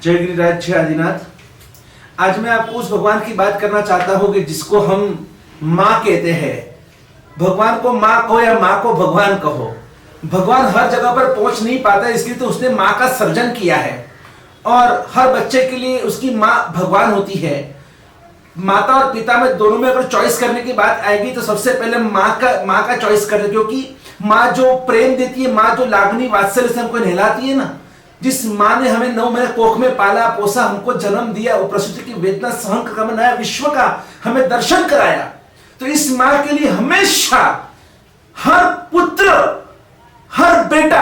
जय गिरिराज जय आदिनाथ। आज मैं आपको उस भगवान की बात करना चाहता हूं कि जिसको हम माँ कहते हैं। भगवान को माँ कहो या माँ को भगवान कहो, भगवान हर जगह पर पहुंच नहीं पाता, इसलिए तो उसने माँ का सर्जन किया है और हर बच्चे के लिए उसकी माँ भगवान होती है। माता और पिता में दोनों में अगर चॉइस करने की बात आएगी तो सबसे पहले माँ का चॉइस करते, क्योंकि माँ जो प्रेम देती है, माँ जो लागनी वात्सल्य से हमको नहलाती है ना, जिस माँ ने हमें 9 महीने कोख में पाला पोसा, हमको जन्म दिया, वो प्रसूति की वेदना सहन कर नया विश्व का हमें दर्शन कराया, तो इस माँ के लिए हमेशा हर पुत्र हर बेटा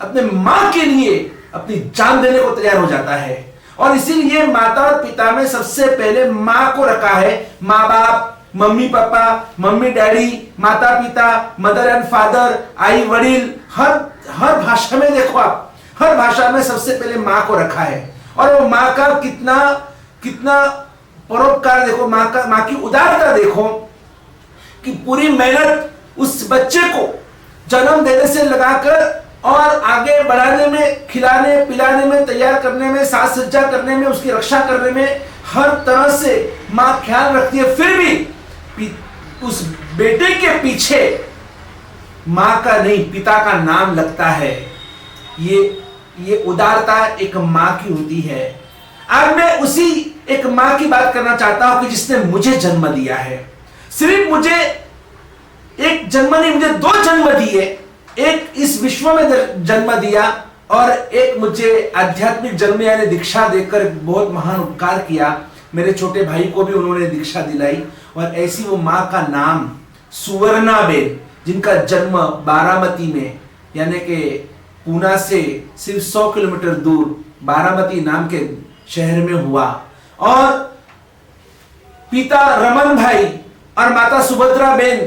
अपने माँ के लिए अपनी जान देने को तैयार हो जाता है। और इसीलिए माता और पिता में सबसे पहले माँ को रखा है। माँ बाप, मम्मी पापा, मम्मी डैडी, माता पिता, मदर एंड फादर, आई वडील, हर भाषा में देखो आप, हर भाषा में सबसे पहले माँ को रखा है। और वो माँ का कितना परोपकार देखो, माँ की उदारता देखो कि पूरी मेहनत उस बच्चे को जन्म देने से लगाकर और आगे बढ़ाने में, खिलाने पिलाने में, तैयार करने में, साज सज्जा करने में, उसकी रक्षा करने में हर तरह से माँ ख्याल रखती है। फिर भी उस बेटे के पीछे माँ का नहीं पिता का नाम लगता है। ये उदारता एक माँ की होती है। आज मैं उसी एक माँ की बात करना चाहता हूं कि जिसने मुझे जन्म दिया है। सिर्फ मुझे एक जन्म नहीं, मुझे 2 जन्म दिए। एक इस विश्व में जन्म दिया और एक मुझे आध्यात्मिक जन्म यानी दीक्षा देकर बहुत महान उपकार किया। मेरे छोटे भाई को भी उन्होंने दीक्षा दिलाई। और ऐसी वो माँ का नाम सुवर्णाबेन, जिनका जन्म बारामती में यानी कि पूना से सिर्फ 100 किलोमीटर दूर बारामती नाम के शहर में हुआ। और पिता रमन भाई और माता सुभद्रा बेन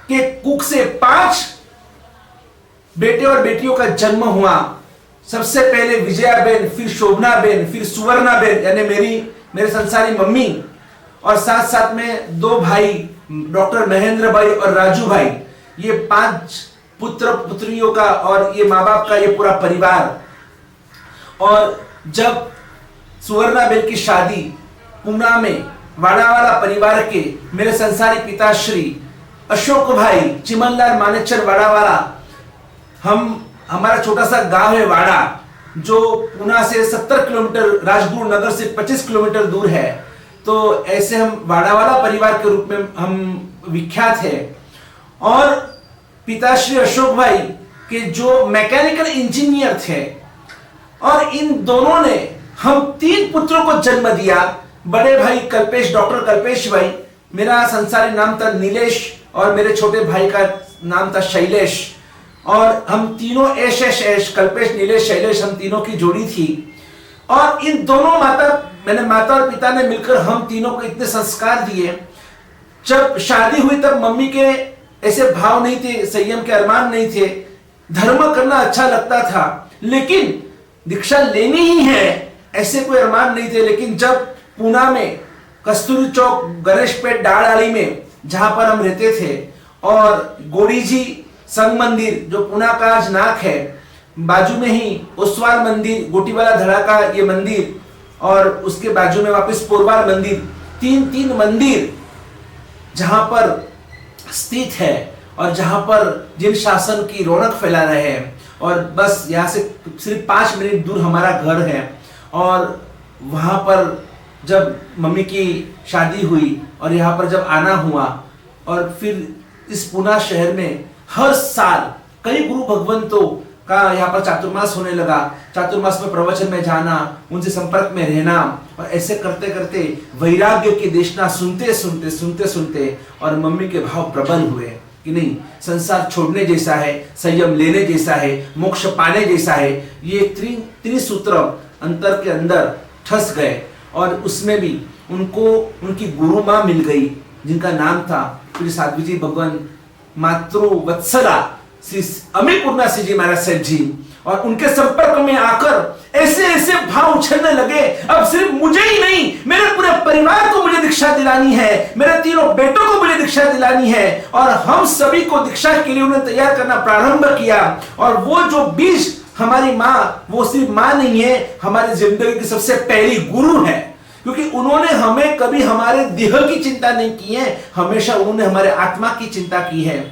के कुख से 5 बेटे और बेटियों का जन्म हुआ। सबसे पहले विजया बेन, फिर शोभना बेन, फिर सुवर्णा बेन यानी मेरे संसारी मम्मी, और साथ साथ में 2 भाई डॉक्टर महेंद्र भाई और राजू भाई। ये 5 पुत्र पुत्रियों का और ये माँ बाप का ये पूरा परिवार। और जब सुवर्णा बेन की शादी पूना में वाड़ावाला परिवार के मेरे संसारी पिताश्री अशोक भाई चिमनलाल मानेचर वाड़ावाला, हमारा छोटा सा गांव है वाड़ा, जो पूना से 70 किलोमीटर, राजगुरु नगर से 25 किलोमीटर दूर है। तो ऐसे हम वाड़ावाला परिवार के रूप में हम विख्यात है। और पिताश्री अशोक भाई के जो मैकेनिकल इंजीनियर थे, और इन दोनों ने हम 3 पुत्रों को जन्म दिया। बड़े भाई कल्पेश, डॉक्टर कल्पेश भाई, मेरा संसारी नाम था नीलेश और मेरे छोटे भाई का नाम था शैलेश। और हम तीनों ऐश कल्पेश, नीलेश, शैलेश, हम तीनों की जोड़ी थी। और इन दोनों माता और पिता ने मिलकर हम तीनों को इतने संस्कार दिए। जब शादी हुई तब मम्मी के ऐसे भाव नहीं थे, संयम के अरमान नहीं थे। धर्म करना अच्छा लगता था, लेकिन दीक्षा लेनी ही है ऐसे कोई अरमान नहीं थे। लेकिन जब पूना में कस्तूरी चौक, गणेशपेट, डाड़ाली में जहां पर हम रहते थे, और गोड़ी जी संग मंदिर जो पूना का आज नाक है, बाजू में ही ओसवाल मंदिर, गोटीवाला धड़ाका ये मंदिर, और उसके बाजू में वापस पोरवाल मंदिर, 3 मंदिर जहां पर स्थित है और जहां पर जिन शासन की रौनक फैला रहे हैं। और बस यहाँ से सिर्फ 5 मिनट दूर हमारा घर है। और वहां पर जब मम्मी की शादी हुई और यहाँ पर जब आना हुआ, और फिर इस पूना शहर में हर साल कई गुरु भगवंतों का यहाँ पर चातुर्मास होने लगा। चातुर्मास में प्रवचन में जाना, उनसे संपर्क में रहना, और ऐसे करते करते वैराग्य की देशना सुनते और मम्मी के भाव प्रबल हुए कि नहीं, संसार छोड़ने जैसा है, संयम लेने जैसा है, मोक्ष पाने जैसा है। ये त्रिसूत्र अंतर के अंदर ठस गए। और उसमें भी उनको उनकी गुरु माँ मिल गई, जिनका नाम था श्री साध्वी जी भगवान मातृ वत्सला श्री अमीपूर्णा श्री जी महाराज साहब जी। और उनके संपर्क में आकर ऐसे भाव उछलने लगे, अब सिर्फ मुझे ही नहीं, मेरे पूरे परिवार को मुझे दीक्षा दिलानी है, मेरे 3 बेटों को मुझे दीक्षा दिलानी है। और हम सभी को दीक्षा के लिए उन्हें तैयार करना प्रारंभ किया। और वो जो बीज हमारी माँ वो सिर्फ माँ नहीं है, हमारी जिंदगी की सबसे पहली गुरु है, क्योंकि उन्होंने हमें कभी हमारे देह की चिंता नहीं की है, हमेशा उन्होंने हमारे आत्मा की चिंता की है।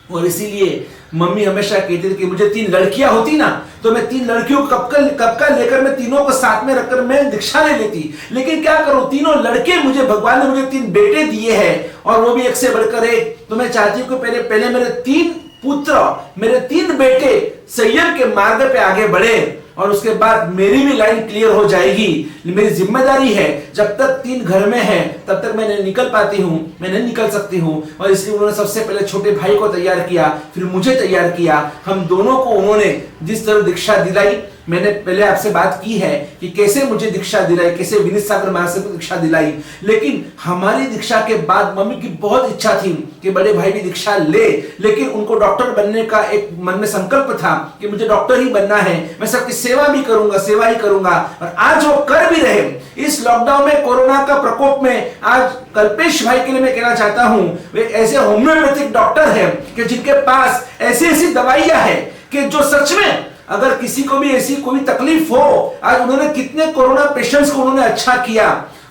और इसीलिए मम्मी हमेशा कहती थी कि मुझे 3 लड़कियां होती ना तो मैं 3 लड़कियों को कब का लेकर मैं तीनों को साथ में रखकर मैं दीक्षा ले लेती। लेकिन क्या करूं, तीनों लड़के मुझे भगवान ने मुझे 3 बेटे दिए हैं, और वो भी एक से बढ़कर एक। तो मैं चाहती हूँ कि पहले मेरे 3 पुत्र, मेरे 3 बेटे संयम के मार्ग पे आगे बढ़े, और उसके बाद मेरी भी लाइन क्लियर हो जाएगी। मेरी जिम्मेदारी है, जब तक 3 घर में है तब तक मैं नहीं निकल पाती हूँ, मैं नहीं निकल सकती हूँ। और इसलिए उन्होंने सबसे पहले छोटे भाई को तैयार किया, फिर मुझे तैयार किया। हम दोनों को उन्होंने जिस तरह दीक्षा दिलाई, मैंने पहले आपसे बात की है कि कैसे मुझे दीक्षा दिलाई, कैसे विनीत सागर महाराज को दीक्षा दिलाई। लेकिन हमारी दीक्षा के बाद मम्मी की बहुत इच्छा थी कि बड़े भाई भी दीक्षा ले, लेकिन उनको डॉक्टर बनने का एक मन में संकल्प था कि मुझे डॉक्टर ही बनना है, मैं सबकी सेवा भी करूंगा, सेवा ही करूंगा। और आज वो कर भी रहे। इस लॉकडाउन में, कोरोना का प्रकोप में, आज कल्पेश भाई के लिए मैं कहना चाहता हूं, वे ऐसे होम्योपैथिक डॉक्टर है कि जिनके पास ऐसी ऐसी दवाइयां है कि जो सच में अगर किसी को भी ऐसी कोई तकलीफ हो, आज उन्होंने कितने कोरोना पेशेंट्स को उन्होंने अच्छा किया।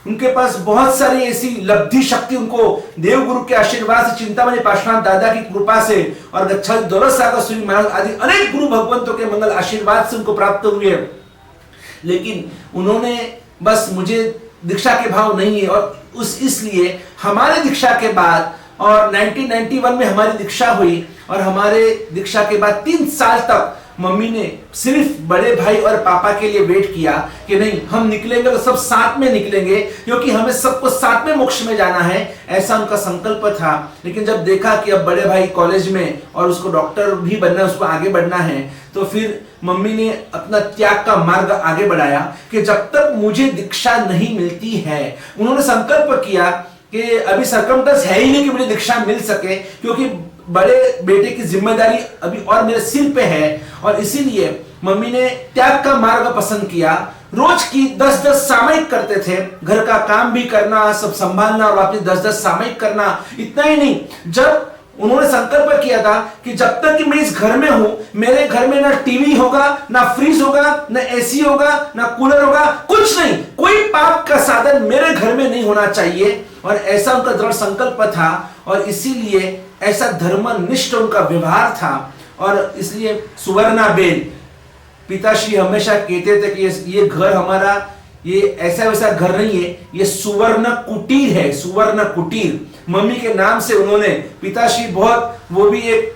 उनके पास बहुत सारी ऐसी लब्धि शक्ति उनको देवगुरु के आशीर्वाद से, चिंतामणि पार्श्वनाथ दादा की कृपा से, और गच्छाधि दौलत सागर सूरी महाराज आदि अनेक गुरु भगवंतों के मंगल आशीर्वाद से उनको प्राप्त हुए। लेकिन उन्होंने बस मुझे दीक्षा के भाव नहीं है, और इसलिए हमारे दीक्षा के बाद, और 1991 में हमारी दीक्षा हुई, और हमारे दीक्षा के बाद 3 साल तक मम्मी ने सिर्फ बड़े भाई और पापा के लिए वेट किया कि नहीं, हम निकलेंगे तो सब साथ में निकलेंगे, क्योंकि हमें सबको साथ में मोक्ष में जाना है, ऐसा उनका संकल्प था। लेकिन जब देखा कि अब बड़े भाई कॉलेज में और उसको डॉक्टर भी बनना है, उसको आगे बढ़ना है, तो फिर मम्मी ने अपना त्याग का मार्ग आगे बढ़ाया कि जब तक मुझे दीक्षा नहीं मिलती है, उन्होंने संकल्प किया कि अभी सर्कमस्टेंस है ही नहीं कि मुझे दीक्षा मिल सके, क्योंकि बड़े बेटे की जिम्मेदारी अभी और मेरे सिर पे है। और इसीलिए मम्मी ने त्याग का मार्ग पसंद किया। रोज की 10-10 सामयिक करते थे, घर का काम भी करना, सब संभालना, और वापस 10-10 सामयिक करना। इतना ही नहीं, जब उन्होंने संकल्प किया था कि जब तक कि मैं इस घर में हूं, मेरे घर में ना टीवी होगा, ना फ्रिज होगा, ना एसी होगा, ना कूलर होगा, कुछ नहीं, कोई पाप का साधन मेरे घर में नहीं होना चाहिए। और ऐसा उनका दृढ़ संकल्प था, और इसीलिए ऐसा धर्मनिष्ठ उनका व्यवहार था। और इसलिए सुवर्णा बेन पिताश्री हमेशा कहते थे कि ये घर हमारा ये ऐसा वैसा घर नहीं है, ये सुवर्ण कुटीर है, सुवर्ण कुटीर। मम्मी के नाम से उन्होंने, पिताश्री बहुत, वो भी एक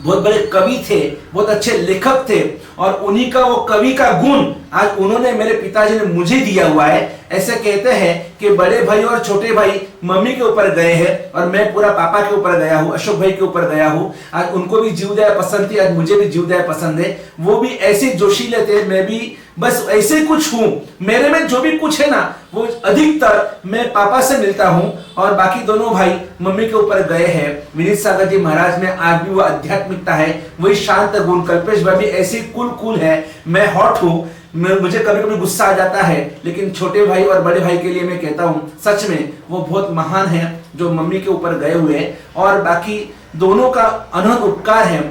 बहुत बड़े कवि थे, बहुत अच्छे लेखक थे, और उन्हीं का वो कवि का गुण आज उन्होंने, मेरे पिताजी ने मुझे दिया हुआ है। ऐसे कहते हैं कि बड़े भाई और छोटे भाई मम्मी के ऊपर गए हैं, और मैं पूरा पापा के ऊपर गया हूँ, अशोक भाई के ऊपर गया हूँ। आज उनको भी जीवदया पसंद थी, आज मुझे भी जीवदया पसंद है। वो भी ऐसे जोशीले थे, मैं भी बस ऐसे कुछ हूं। मेरे में जो भी कुछ है ना, वो अधिकतर मैं पापा से मिलता हूं, और बाकी दोनों भाई मम्मी के ऊपर गए हैं। विनीत सागर जी महाराज में आज भी वो आध्यात्मिकता है, वही शांत गुण। कल्पेश भाई भी ऐसे कूल है, मैं हॉट हूं, मुझे कभी कभी गुस्सा आ जाता है, लेकिन छोटे भाई और बड़े भाई के लिए मैं कहता हूं, सच में वो बहुत महान है जो मम्मी के ऊपर गए हुए हैं। और बाकी दोनों का अनंत उपकार है।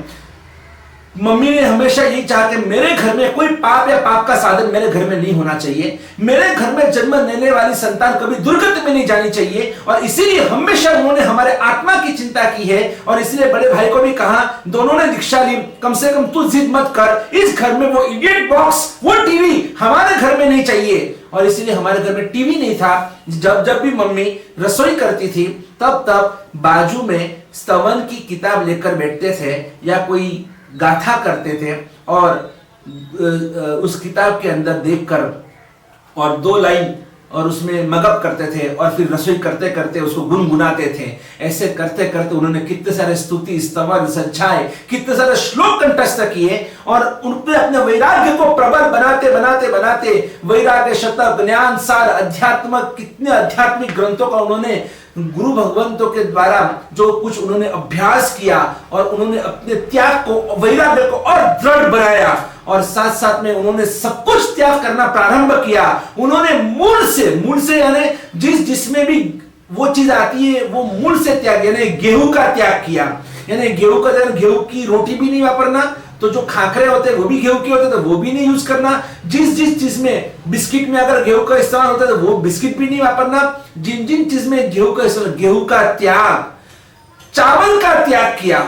मम्मी ने हमेशा यही चाहा कि मेरे घर में कोई पाप या पाप का साधन मेरे घर में नहीं होना चाहिए, मेरे घर में जन्म लेने वाली संतान कभी दुर्गति में नहीं जानी चाहिए। और इसीलिए हमेशा उन्होंने हमारे आत्मा की चिंता की है। और इसलिए बड़े भाई को भी कहा, दोनों ने दीक्षा ली, कम से कम तू जिद मत कर, इस घर में वो इडियट बॉक्स, वो टीवी हमारे घर में नहीं चाहिए। और इसीलिए हमारे घर में टीवी नहीं था। जब भी मम्मी रसोई करती थी, तब बाजू में स्तवन की किताब लेकर बैठते थे, या कोई गाथा करते थे, और उस किताब के अंदर देखकर और 2 लाइन और उसमें मगअप करते थे, और फिर रसोई करते करते उसको गुनगुनाते थे। ऐसे करते करते उन्होंने कितने सारे स्तुति, स्तवन, सच्चाई, कितने सारे श्लोक कंठस्थ किए, और उनपे अपने वैराग्य को प्रबल बनाते बनाते बनाते वैराग्य शतक, ज्ञान सार, अध्यात्म, कितने आध्यात्मिक ग्रंथों का उन्होंने गुरु भगवंतों के द्वारा जो कुछ उन्होंने अभ्यास किया, और उन्होंने अपने त्याग को, वैराग्य को और दृढ़ बनाया। और साथ साथ में उन्होंने सब कुछ त्याग करना प्रारंभ किया। उन्होंने मूल से यानी जिसमें भी वो चीज आती है वो मूल से त्याग, यानी गेहूं का त्याग किया। यानी गेहूं का त्याग, गेहूं की रोटी भी नहीं वापरना, तो जो खाकरे होते हैं वो भी गेहूं के होते हैं, तो वो भी नहीं यूज करना। जिस जिस चीज में बिस्किट में अगर गेहूं का इस्तेमाल होता है तो वो बिस्किट भी नहीं वापरना। जिन जिन चीज में गेहूं का इस्तेमाल, गेहूं का त्याग, चावल का त्याग किया।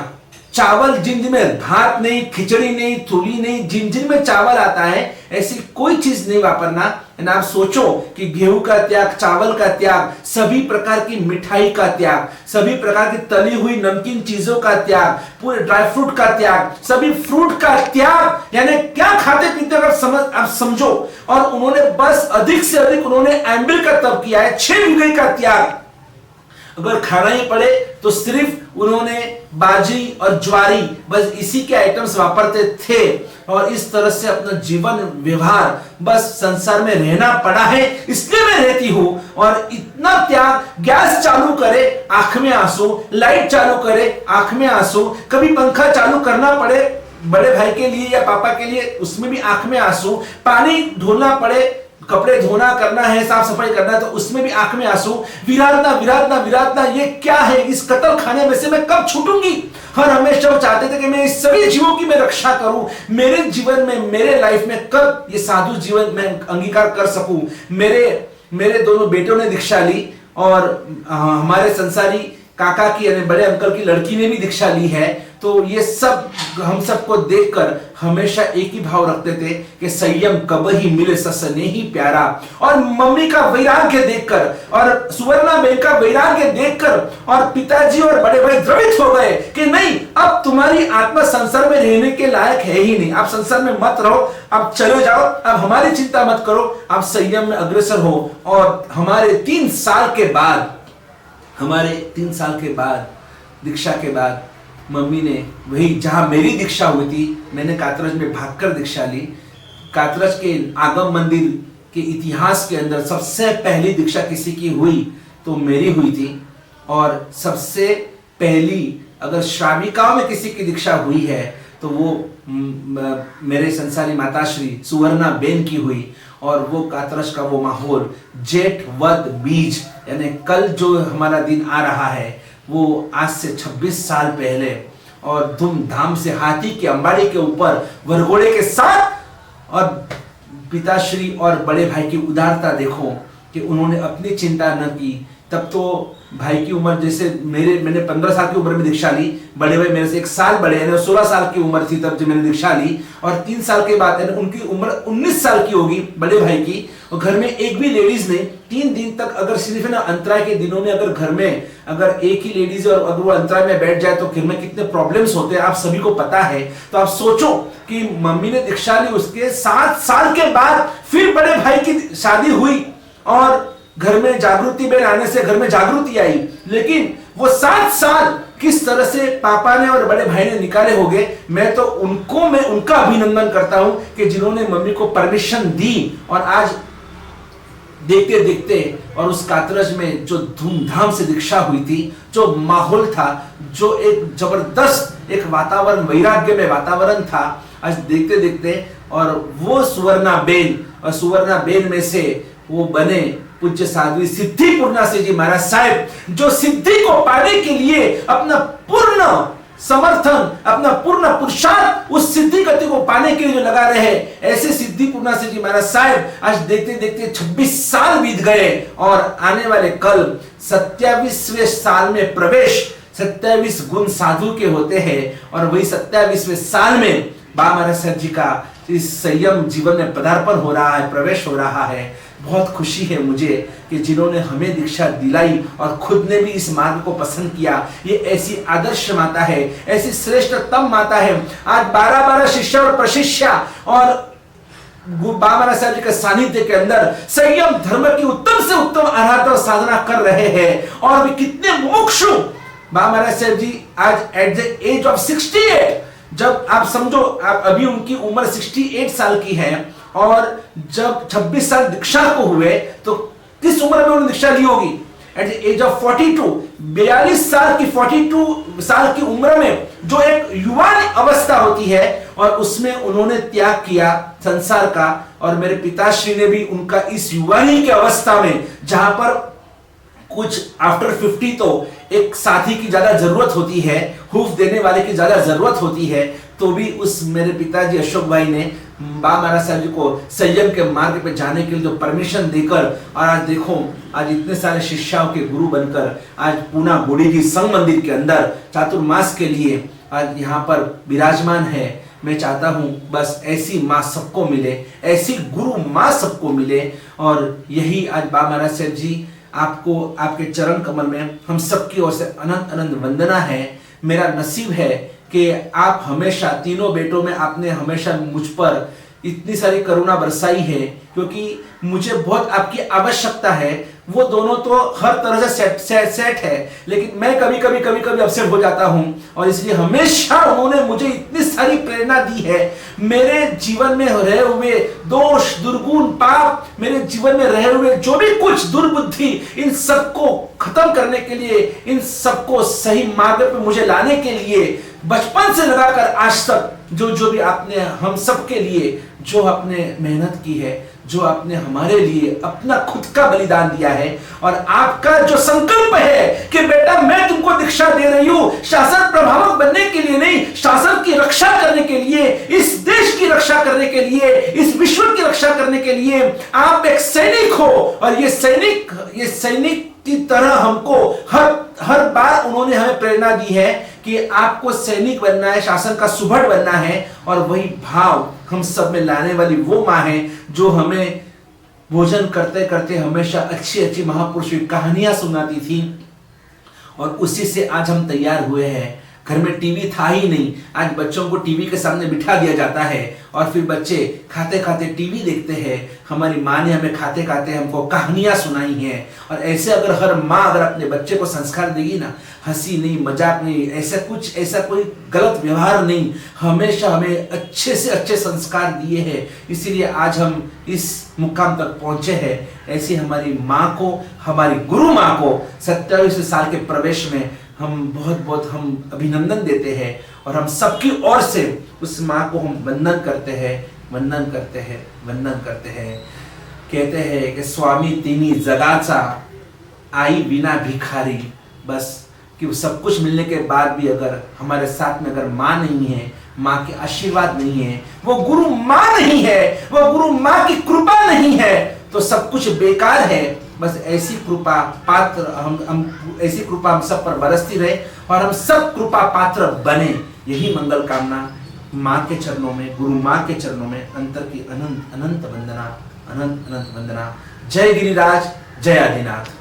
चावल जिन जिन में भात नहीं, खिचड़ी नहीं, तुली नहीं, जिन जिन में चावल आता है ऐसी कोई चीज नहीं वापरना। आप सोचो कि गेहूं का त्याग, चावल का त्याग, सभी प्रकार की मिठाई का त्याग, सभी प्रकार की तली हुई नमकीन चीजों का त्याग, पूरे ड्राई फ्रूट का त्याग, सभी फ्रूट का त्याग, यानी क्या खाते पीते आप समझो। और उन्होंने बस अधिक से अधिक उन्होंने एम्बिल का तप किया है, 6 बीघे का त्याग। अगर खाना ही पड़े तो सिर्फ उन्होंने बाजरी और ज्वारी, बस इसी के आइटम्स वापरते थे। और इस तरह से अपना जीवन व्यवहार, बस संसार में रहना पड़ा है इसलिए मैं रहती हूं। और इतना त्याग, गैस चालू करे आंख में आंसू, लाइट चालू करे आंख में आंसू, कभी पंखा चालू करना पड़े बड़े भाई के लिए या पापा के लिए, उसमें भी आंख में आंसू, पानी धोना पड़े, कपड़े धोना करना है, साफ सफाई करना है तो उसमें भी आंख में आंसू। विराधना विराधना विराधना, ये क्या है? इस कत्ल खाने में से मैं कब छूटूंगी? हर हमेशा वो चाहते थे कि मैं इस सभी जीवों की मैं रक्षा करूं, मेरे जीवन में, मेरे लाइफ में कब ये साधु जीवन मैं अंगीकार कर सकूं। मेरे दोनों बेटों ने दीक्षा ली और हमारे संसारी काका की यानी बड़े अंकल की लड़की ने भी दीक्षा ली है। तो ये सब हम सबको देखकर हमेशा एक ही भाव रखते थे कि संयम कब ही मिले ससने ही प्यारा। और मम्मी का वैराग्य देखकर और सुवर्णा बहन का वैराग्य देखकर और पिताजी और बड़े भाई द्रवित हो गए कि नहीं, अब तुम्हारी आत्मा संसार में रहने के लायक है ही नहीं, आप संसार में मत रहो, अब चले जाओ, अब हमारी चिंता मत करो, आप संयम में अग्रसर हो। और हमारे 3 साल के बाद दीक्षा के बाद मम्मी ने वही जहां मेरी दीक्षा हुई थी, मैंने कातरज में भागकर दीक्षा ली। कातरज के आगम मंदिर के इतिहास के अंदर सबसे पहली दीक्षा किसी की हुई तो मेरी हुई थी। और सबसे पहली अगर श्राविकाओं में किसी की दीक्षा हुई है तो वो मेरे संसारी माताश्री सुवर्णा बेन की हुई। और वो कातरज का वो माहौल, जेठ वद बीज, यानी कल जो हमारा दिन आ रहा है वो आज से 26 साल पहले, और धूमधाम से हाथी की अंबाड़ी के ऊपर वरघोड़े के साथ। और पिताश्री और बड़े भाई की उदारता देखो कि उन्होंने अपनी चिंता न की। तब तो भाई की उम्र जैसे मैंने 15 साल की उम्र में दीक्षा ली, बड़े भाई मेरे से 1 साल बड़े हैं, 16 साल की उम्र थी तब जब मैंने दीक्षा ली। और 3 साल के बाद उनकी उम्र 19 साल की होगी बड़े भाई की। और घर में एक भी लेडीज नहीं, 3 दिन तक अगर सिर्फ ना अंतराय के दिनों में अगर घर में अगर एक ही लेडीज और अगर वो अंतराय में बैठ जाए तो घर में कितने प्रॉब्लम्स होते हैं आप सभी को पता है। तो आप सोचो कि मम्मी ने दीक्षा ली, उसके 7 साल के बाद फिर बड़े भाई की शादी हुई और घर में जागृति बेन आने से घर में जागृति आई। लेकिन वो 7 साल किस तरह से पापा ने और बड़े भाई ने निकाले होंगे, मैं उनका अभिनंदन करता हूं कि जिन्होंने मम्मी को परमिशन दी। और आज देखते देखते और उस कातरज में जो धूमधाम से दीक्षा हुई थी, जो माहौल था, जो एक जबरदस्त एक वातावरण, वैराग्य में वातावरण था, आज देखते देखते और वो सुवर्णा बेन में से वो बने पूज्य साध्वी सिद्धि पूर्णाश्री जी महाराज साहब, जो सिद्धि को पाने के लिए अपना पूर्ण समर्थन, अपना पूर्ण पुरुषार्थ उस सिद्धि गति को पाने के लिए जो लगा रहे हैं, ऐसे सिद्धि पूर्णाश्री जी महाराज साहब आज देखते देखते 26 साल बीत गए और आने वाले कल 27वें साल में प्रवेश। 27 गुण साधु के होते हैं और वही 27वें साल में बाबा महाराज साहब जी का इस संयम जीवन में पदार्पण हो रहा है, प्रवेश हो रहा है। बहुत खुशी है मुझे कि जिन्होंने हमें दीक्षा दिलाई और खुद ने भी इस मार्ग को पसंद किया। ये ऐसी आदर्श माता है, ऐसी श्रेष्ठतम माता है। आज 12-12 शिष्य और प्रशिष्या और बाबा महाराज साहब जी के सानिध्य के अंदर संयम धर्म की उत्तम से उत्तम आराधना और साधना कर रहे हैं। और भी कितने मुमुक्षु बाबा महाराज साहब जी आज एट द एज ऑफ 68, जब आप समझो अभी उनकी उम्र 68 साल की है और जब 26 साल दीक्षा को हुए तो किस उम्र में उन्होंने दीक्षा ली होगी? एट द एज ऑफ 42, 42 साल की उम्र में जो एक युवा अवस्था होती है और उसमें उन्होंने त्याग किया संसार का। और मेरे पिताश्री ने भी उनका इस युवानी की अवस्था में, जहां पर कुछ आफ्टर 50 तो एक साथी की ज्यादा जरूरत होती है, हुफ देने वाले की ज्यादा जरूरत होती है, तो भी उस मेरे पिताजी अशोक भाई ने बाबा महाराज साहब जी को संयम के मार्ग पे जाने के लिए जो परमिशन देकर, और आज देखो आज इतने सारे शिष्याओं के गुरु बनकर आज पूना बुढ़ी जी संघ मंदिर के अंदर चातुर्मास के लिए आज यहाँ पर विराजमान है। मैं चाहता हूँ बस ऐसी माँ सबको मिले, ऐसी गुरु माँ सबको मिले। और यही आज बाबा महाराज साहब जी आपको, आपके चरण कमल में हम सबकी ओर से अनंत अनंत वंदना है। मेरा नसीब है कि आप हमेशा तीनों बेटों में आपने हमेशा मुझ पर इतनी सारी करुणा बरसाई है, क्योंकि मुझे बहुत आपकी आवश्यकता है। वो दोनों तो हर तरह से सेट है, लेकिन मैं कभी कभी अपसेट हो जाता हूं, और इसलिए हमेशा उन्होंने मुझे इतनी सारी प्रेरणा दी है। मेरे जीवन में रहे हुए दोष, दुर्गुण, पाप, मेरे जीवन में रहे हुए जो भी कुछ दुर्बुद्धि, इन सबको खत्म करने के लिए, इन सबको सही मार्ग पे मुझे लाने के लिए बचपन से लगाकर आज तक जो भी आपने हम सब के लिए जो आपने मेहनत की है, जो आपने हमारे लिए अपना खुद का बलिदान दिया है, और आपका जो संकल्प है कि बेटा मैं तुमको दीक्षा दे रही हूं शासन प्रभावक बनने के लिए नहीं, शासन की रक्षा करने के लिए, इस देश की रक्षा करने के लिए, इस विश्व की रक्षा करने के लिए आप एक सैनिक हो। और ये सैनिक की तरह हमको हर बार उन्होंने हमें प्रेरणा दी है कि आपको सैनिक बनना है, शासन का सुभट बनना है। और वही भाव हम सब में लाने वाली वो माँ है जो हमें भोजन करते करते हमेशा अच्छी अच्छी महापुरुष की कहानियां सुनाती थी, और उसी से आज हम तैयार हुए हैं। घर में टीवी था ही नहीं, आज बच्चों को टीवी के सामने बिठा दिया जाता है और फिर बच्चे खाते खाते टीवी देखते हैं। हमारी माँ ने हमें खाते खाते हमको कहानियां सुनाई हैं। और ऐसे अगर हर माँ अगर अपने बच्चे को संस्कार देगी ना, हंसी नहीं, मजाक नहीं, ऐसा कोई गलत व्यवहार नहीं, हमेशा हमें अच्छे से अच्छे संस्कार दिए हैं, इसीलिए आज हम इस मुकाम तक पहुंचे हैं। ऐसी हमारी माँ को, हमारी गुरु माँ को 27 साल के प्रवेश में हम बहुत हम अभिनंदन देते हैं, और हम सबकी ओर से उस माँ को हम वंदन करते हैं। कहते हैं कि स्वामी तिन्ही जगाचा, आई बिना भिखारी। बस कि सब कुछ मिलने के बाद भी अगर हमारे साथ में अगर माँ नहीं है, माँ के आशीर्वाद नहीं है, वो गुरु माँ नहीं है, वो गुरु माँ की कृपा नहीं है, तो सब कुछ बेकार है। बस ऐसी कृपा पात्र ऐसी कृपा हम सब पर बरसती रहे, और हम सब कृपा पात्र बने। यही मंगल कामना माँ के चरणों में, गुरु माँ के चरणों में अंतर की अनंत अनंत वंदना। जय गिरिराज, जय आदिनाथ।